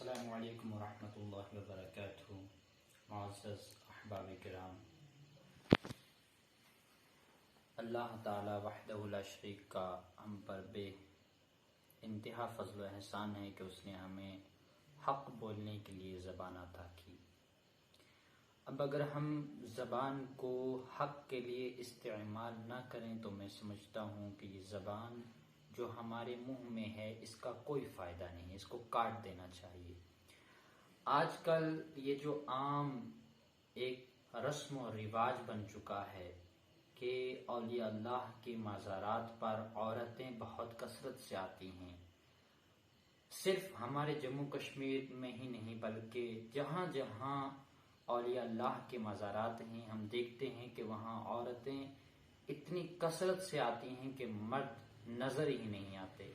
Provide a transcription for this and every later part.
السلام علیکم ورحمۃ اللہ وبرکاتہ۔ معزز احباب کرام، اللہ تعالی وحدہ لا شریک کا ہم پر بے انتہا فضل و احسان ہے کہ اس نے ہمیں حق بولنے کے لیے زبان عطا کی۔ اب اگر ہم زبان کو حق کے لیے استعمال نہ کریں تو میں سمجھتا ہوں کہ یہ زبان جو ہمارے منہ میں ہے اس کا کوئی فائدہ نہیں، اس کو کاٹ دینا چاہیے۔ آج کل یہ جو عام ایک رسم و رواج بن چکا ہے کہ اولیاء اللہ کے مزارات پر عورتیں بہت کثرت سے آتی ہیں، صرف ہمارے جموں کشمیر میں ہی نہیں بلکہ جہاں جہاں اولیاء اللہ کے مزارات ہیں ہم دیکھتے ہیں کہ وہاں عورتیں اتنی کثرت سے آتی ہیں کہ مرد نظر ہی نہیں آتے۔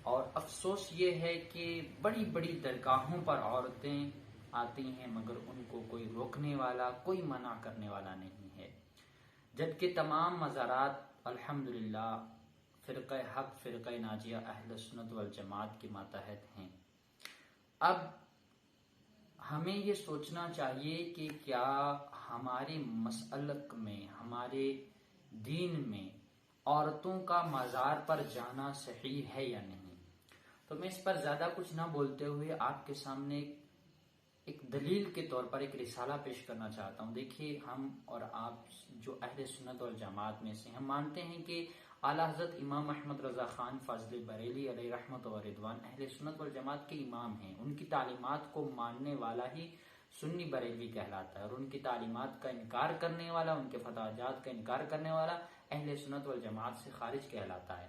اور افسوس یہ ہے کہ بڑی بڑی درگاہوں پر عورتیں آتی ہیں مگر ان کو کوئی روکنے والا، کوئی منع کرنے والا نہیں ہے، جبکہ تمام مزارات الحمدللہ فرقہ حق، فرقہ ناجیہ اہل سنت والجماعت کے ماتحت ہیں۔ اب ہمیں یہ سوچنا چاہیے کہ کیا ہمارے مسلک میں، ہمارے دین میں عورتوں کا مزار پر جانا صحیح ہے یا نہیں۔ تو میں اس پر زیادہ کچھ نہ بولتے ہوئے آپ کے سامنے ایک دلیل کے طور پر ایک رسالہ پیش کرنا چاہتا ہوں۔ دیکھیے، ہم اور آپ جو اہل سنت والجماعت میں سے ہم مانتے ہیں کہ اعلیٰ حضرت امام احمد رضا خان فاضل بریلوی علیہ رحمت و رضوان اہل سنت والجماعت کے امام ہیں۔ ان کی تعلیمات کو ماننے والا ہی سنی بریلوی کہلاتا ہے، اور ان کی تعلیمات کا انکار کرنے والا، ان کے فتویٰ کا انکار کرنے والا اہل سنت والجماعت سے خارج کہلاتا ہے۔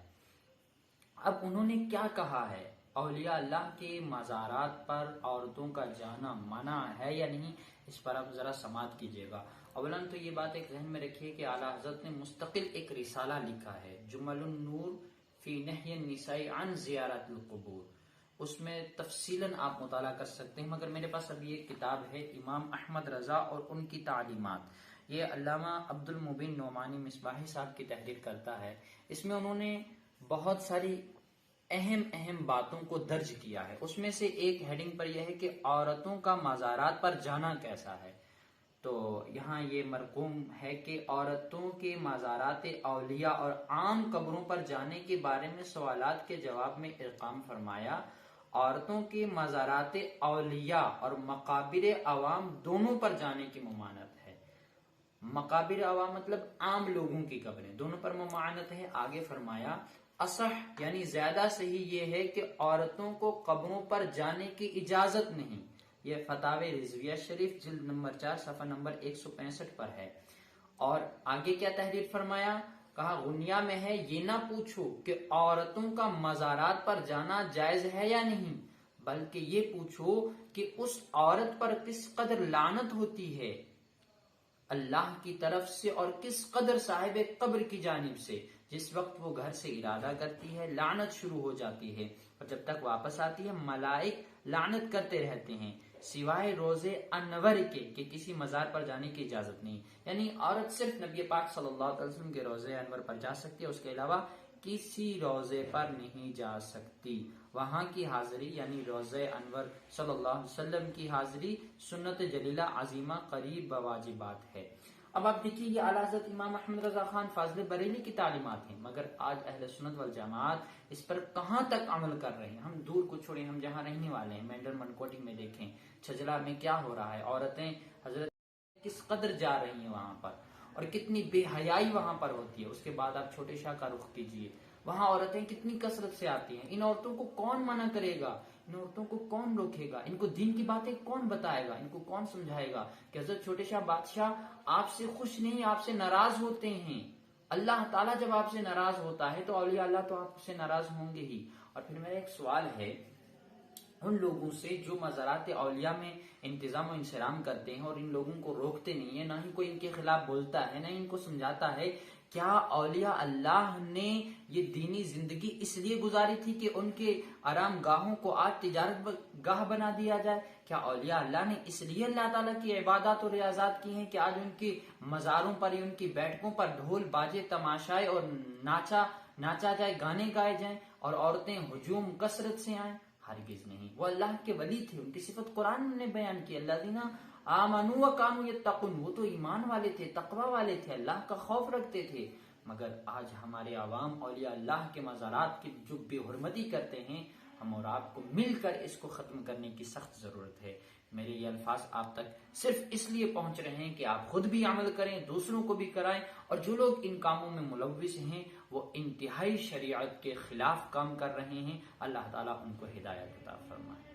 اب انہوں نے کیا کہا ہے؟ اولیاء اللہ کے مزارات پر عورتوں کا جانا منع ہے یا نہیں، اس پر آپ ذرا سماعت کیجیے گا۔ اولاً تو یہ بات ایک ذہن میں رکھیے کہ اعلیٰ حضرت نے مستقل ایک رسالہ لکھا ہے، جمل النور فی نہی النساء عن زیارت القبور، اس میں تفصیلاً آپ مطالعہ کر سکتے ہیں، مگر میرے پاس ابھی ایک کتاب ہے امام احمد رضا اور ان کی تعلیمات، یہ علامہ عبد المبین نعمانی مصباحی صاحب کی تحریر کرتا ہے۔ اس میں انہوں نے بہت ساری اہم باتوں کو درج کیا ہے۔ اس میں سے ایک ہیڈنگ پر یہ ہے کہ عورتوں کا مزارات پر جانا کیسا ہے۔ تو یہاں یہ مرقوم ہے کہ عورتوں کے مزارات اولیاء اور عام قبروں پر جانے کے بارے میں سوالات کے جواب میں ارقام فرمایا، عورتوں کے مزارات اولیاء اور مقابر عوام دونوں پر جانے کی ممانعت ہے۔ مقابر عوام مطلب عام لوگوں کی قبریں، دونوں پر ممانعت ہے۔ آگے فرمایا اصح یعنی زیادہ صحیح یہ ہے کہ عورتوں کو قبروں پر جانے کی اجازت نہیں۔ یہ فتاوی رضویہ شریف جلد نمبر 4 صفحہ نمبر 165 پر ہے۔ اور آگے کیا تحریر فرمایا؟ کہا غنیہ میں ہے یہ نہ پوچھو کہ عورتوں کا مزارات پر جانا جائز ہے یا نہیں، بلکہ یہ پوچھو کہ اس عورت پر کس قدر لعنت ہوتی ہے اللہ کی طرف سے اور کس قدر صاحب قبر کی جانب سے۔ جس وقت وہ گھر سے ارادہ کرتی ہے لعنت شروع ہو جاتی ہے، اور جب تک واپس آتی ہے ملائک لعنت کرتے رہتے ہیں، سوائے روزے انور کے کہ کسی مزار پر جانے کی اجازت نہیں۔ یعنی عورت صرف نبی پاک صلی اللہ علیہ وسلم کے روزے انور پر جا سکتی ہے، اس کے علاوہ کسی روزے پر نہیں جا سکتی۔ وہاں کی حاضری یعنی روزے انور صلی اللہ علیہ وسلم کی حاضری سنت جلیلہ عظیمہ قریب بواجبات ہے۔ اب آپ دیکھیے یہ اعلیٰ حضرت امام احمد رضا خان فاضل بریلوی کی تعلیمات ہیں، مگر آج اہل سنت والجماعت اس پر کہاں تک عمل کر رہے ہیں۔ ہم دور کو چھوڑیں، ہم جہاں رہنے والے ہیں مینڈر منکوٹی میں دیکھیں، چھجلا میں کیا ہو رہا ہے، عورتیں حضرت کس قدر جا رہی ہیں وہاں پر، اور کتنی بے حیائی وہاں پر ہوتی ہے۔ اس کے بعد آپ چھوٹے شاہ کا رخ کیجیے، وہاں عورتیں کتنی کثرت سے آتی ہیں۔ ان عورتوں کو کون منع کرے گا، ان عورتوں کو کون روکے گا، ان کو دین کی باتیں کون بتائے گا، ان کو کون سمجھائے گا کہ حضرت چھوٹے شاہ بادشاہ آپ سے خوش نہیں، آپ سے ناراض ہوتے ہیں۔ اللہ تعالیٰ جب آپ سے ناراض ہوتا ہے تو اولیاء اللہ تو آپ سے ناراض ہوں گے ہی۔ اور پھر میرا ایک سوال ہے ان لوگوں سے جو مزارات اولیاء میں انتظام و انصرام کرتے ہیں اور ان لوگوں کو روکتے نہیں ہیں، نہ ہی کوئی ان کے خلاف بولتا ہے، نہ ہی ان کو سمجھاتا ہے، کیا اولیاء اللہ نے یہ دینی زندگی اس لیے گزاری تھی کہ ان کے آرام گاہوں کو آج تجارت گاہ بنا دیا جائے؟ کیا اولیاء اللہ نے اس لیے اللہ تعالیٰ کی عبادات اور ریاضات کی ہیں کہ آج ان کی مزاروں پر یا ان کی بیٹھکوں پر ڈھول باجے تماشائے اور ناچا جائے، گانے گائے جائیں اور عورتیں ہجوم کثرت سے آئیں؟ ہرگز نہیں۔ وہ اللہ کے ولی تھے، ان کی صفت قرآن نے بیان کی، الذین آمنوا وکانوا یتقون، وہ تو ایمان والے تھے، تقوی والے تھے، اللہ کا خوف رکھتے تھے۔ مگر آج ہمارے عوام اولیاء اللہ کے مزارات کی جو بے حرمتی کرتے ہیں، ہم اور آپ کو مل کر اس کو ختم کرنے کی سخت ضرورت ہے۔ میرے یہ الفاظ آپ تک صرف اس لیے پہنچ رہے ہیں کہ آپ خود بھی عمل کریں، دوسروں کو بھی کرائیں، اور جو لوگ ان کاموں میں ملوث ہیں وہ انتہائی شریعت کے خلاف کام کر رہے ہیں، اللہ تعالیٰ ان کو ہدایت عطا فرمائے۔